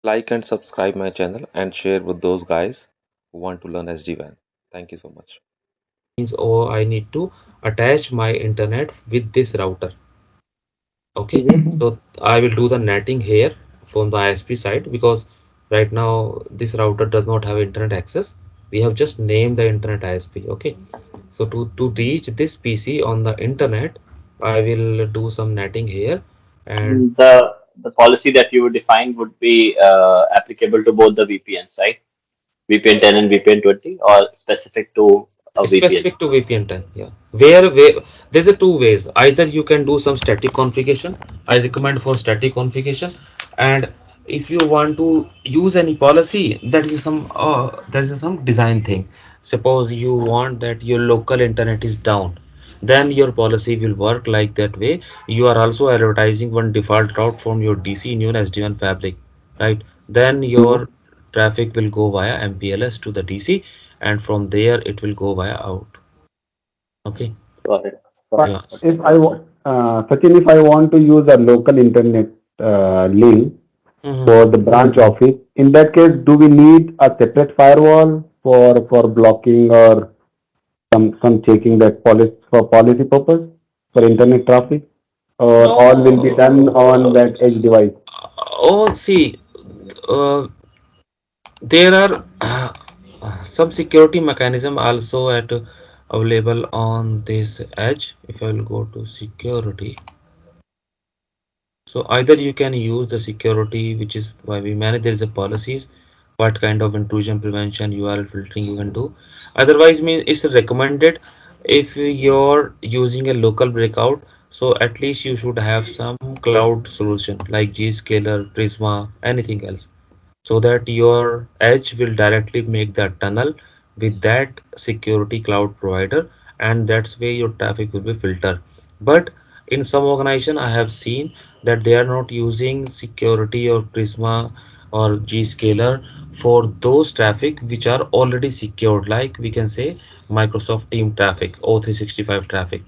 Like and subscribe my channel and share with those guys who want to learn SD-WAN. Thank you so much. Means, oh, I need to attach my internet with this router. Okay, Mhm. so I will do the netting here from the ISP side, because right now this router does not have internet access. We have just named the internet ISP. Okay, so to reach this PC on the internet, I will do some netting here. And The policy that you would define would be applicable to both the VPNs, right? VPN 10 and VPN 20, or specific to a VPN? specific to VPN 10, yeah. Where there's a two ways. Either you can do some static configuration. I recommend for static configuration. And if you want to use any policy, that is some design thing. Suppose you want that your local internet is down, then your policy will work like that way. You are also advertising one default route from your DC in your SD-WAN fabric, right? Then your traffic will go via MPLS to the DC, and from there it will go via out. Okay. Got it. Got Yeah. it. If Sachin, if I want to use a local internet link Mhm. for the branch office, in that case, do we need a separate firewall for blocking or some checking that policy for policy purpose for internet traffic, or all will be done on No. that edge device? Oh, see, uh, there are some security mechanism also at available on this edge. If I will go to security, so either you can use the security, which is why we manage. There is a policies, what kind of intrusion prevention, URL filtering you can do. Otherwise, mean it's recommended if you're using a local breakout. So at least you should have some cloud solution like Zscaler, Prisma, anything else, so that your edge will directly make that tunnel with that security cloud provider, and that's way your traffic will be filtered. But in some organization I have seen that they are not using security or Prisma or Zscaler for those traffic which are already secured, like we can say Microsoft Team traffic, O365 traffic,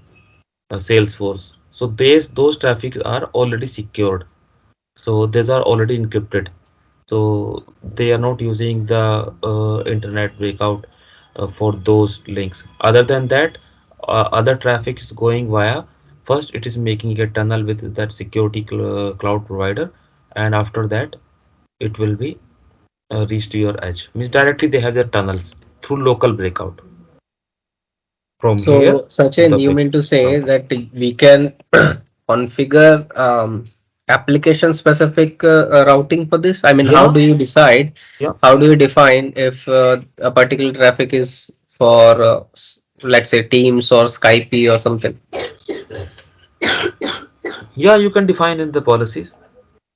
Salesforce. So those traffic are already secured, so these are already encrypted, so they are not using the internet breakout for those links. Other than that, other traffic is going via, first it is making a tunnel with that security cloud provider, and after that it will be reached to your edge. Means directly they have their tunnels through local breakout from here So, to Sachin, the you big mean to say router. that we can configure application specific routing for this? I mean, how Yeah, do you decide? yeah. How do you define if a particular traffic is for, let's say, Teams or Skype or something? Yeah, you can define in the policies.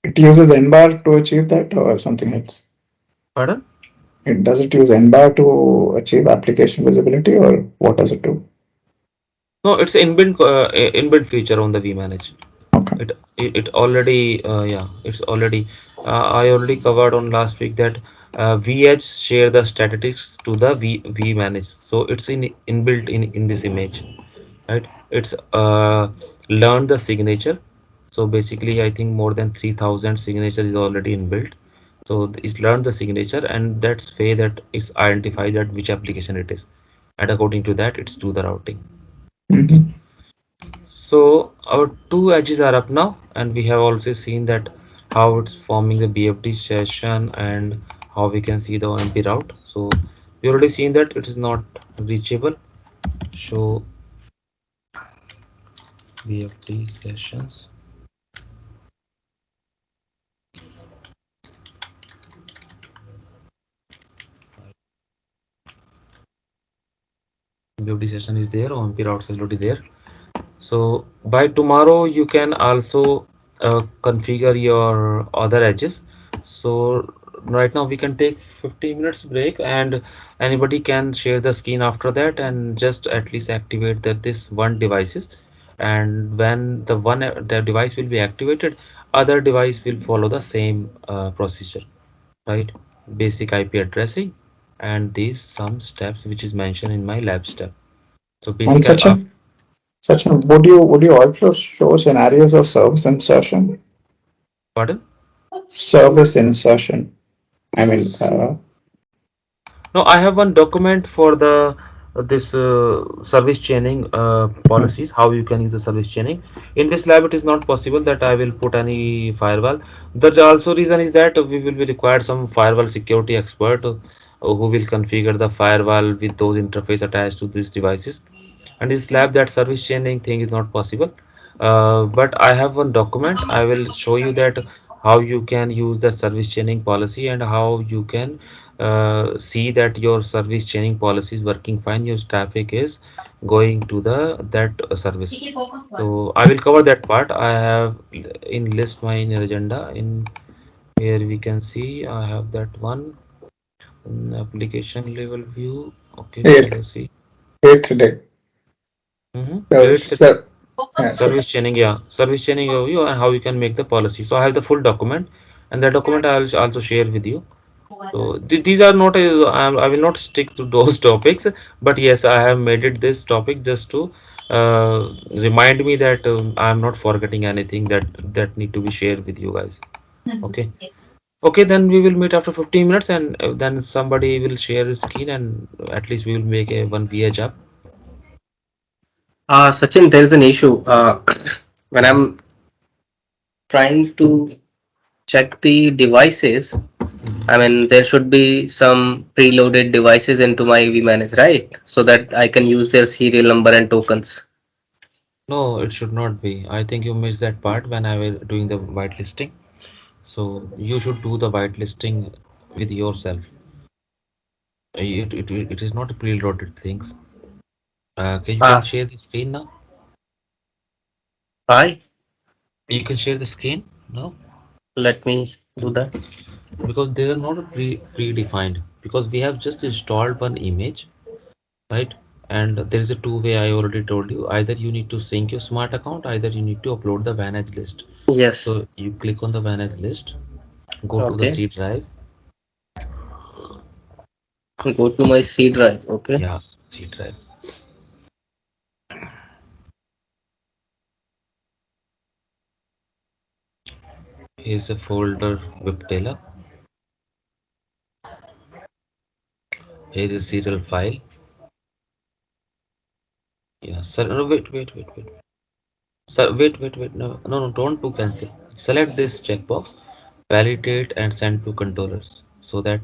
It uses NBAR to achieve that or something else? Pardon? Does it use NBAR to achieve application visibility or what does it do? No, it's inbuilt feature on the vManage. Okay. It already yeah, it's already I already covered on last week that VH share the statistics to the vManage, so it's inbuilt in this image, right? It's learned the signature. So basically I think more than 3000 signatures is already inbuilt. So it's learned the signature, and that's way that it's identified that which application it is, and according to that it's do the routing. Okay. Mhm. So our two edges are up now, and we have also seen that how it's forming the BFD session and how we can see the OMP route. So we already seen that it is not reachable. Show BFD sessions. BFD session is there, OMP routes is already there. So by tomorrow you can also configure your other edges. So right now we can take 15 minutes break, and anybody can share the screen after that and just at least activate that this one devices, and when the device will be activated, other device will follow the same procedure, right? Basic IP addressing and these some steps which is mentioned in my lab step. So And basic Sachin, would you also show scenarios of service insertion? pardon? service insertion. I mean, No, I have one document for the this service chaining policies, how you can use the service chaining. In this lab, it is not possible that I will put any firewall. The also reason is that we will be required some firewall security expert who will configure the firewall with those interface attached to these devices. And in this lab, that service chaining thing is not possible. But I have one document. I will show you that how you can use the service chaining policy and how you can see that your service chaining policy is working fine, your traffic is going to the that service. So I will cover that part. I have in list my in agenda. In here we can see I have that one application level view. Okay, eighth policy. eighth day. Eight So, so service chaining, yeah, service chaining overview and how you can make the policy. So I have the full document, and that document I'll also share with you. So these are not I will not stick to those topics, but yes, I have made it this topic just to remind me that I'm not forgetting anything that need to be shared with you guys. Okay, okay, then we will meet after 15 minutes, and then somebody will share his screen, and at least we will make a one page up. Sachin, there's an issue. When I'm trying to check the devices, I mean, there should be some preloaded devices into my vManage, right? So that I can use their serial number and tokens. No, it should not be. I think you missed that part when I was doing the whitelisting. So you should do the whitelisting with yourself. It is not a preloaded things. You can Ah, share the screen now. hi. You can share the screen now Let me do that. because they are not predefined because we have just installed one image, right? And there is a two-way. I already told you. Either you need to sync your smart account, either you need to upload the vantage list. Yes. So you click on the vantage list, go to the Okay. C drive. Go to my C drive. Okay. Yeah, C drive. Here's a folder Viptela. Here is serial file. Yeah, sir. No, wait. Sir, wait. No, don't do cancel. Select this checkbox, validate and send to controllers so that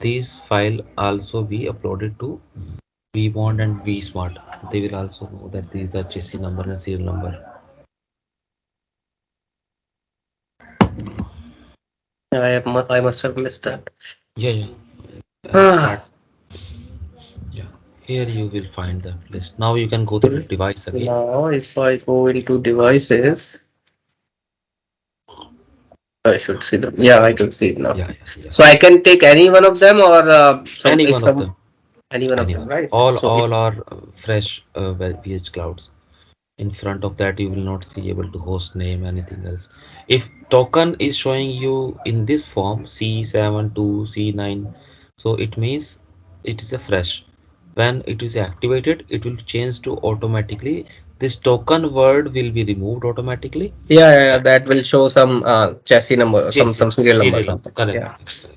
these file also be uploaded to vBond and vSmart. They will also know that these are chassis number and serial number. I must have missed that. Yeah. Ah, Start. Yeah. Here you will find the list. Now you can go to the device again. now, if I go into devices, I should see them. Yeah, I can see it now. Yeah. So I can take any one of them, or Any one of them. any one of them, Anyone. right? All So if, all are fresh VH clouds. In front of that you will not see able to host name anything else. If token is showing you in this form C72 C9, so it means it is a fresh. When it is activated it will change to automatically, this token word will be removed automatically. yeah, that will show some chassis number, Yes, some serial number, serial something. correct, Yeah, correct.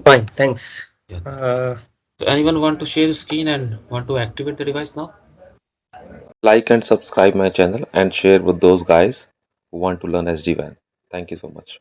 fine, thanks. Yeah. Uh, So anyone want to share screen and want to activate the device now? Like and subscribe my channel and share with those guys who want to learn SD-WAN. Thank you so much.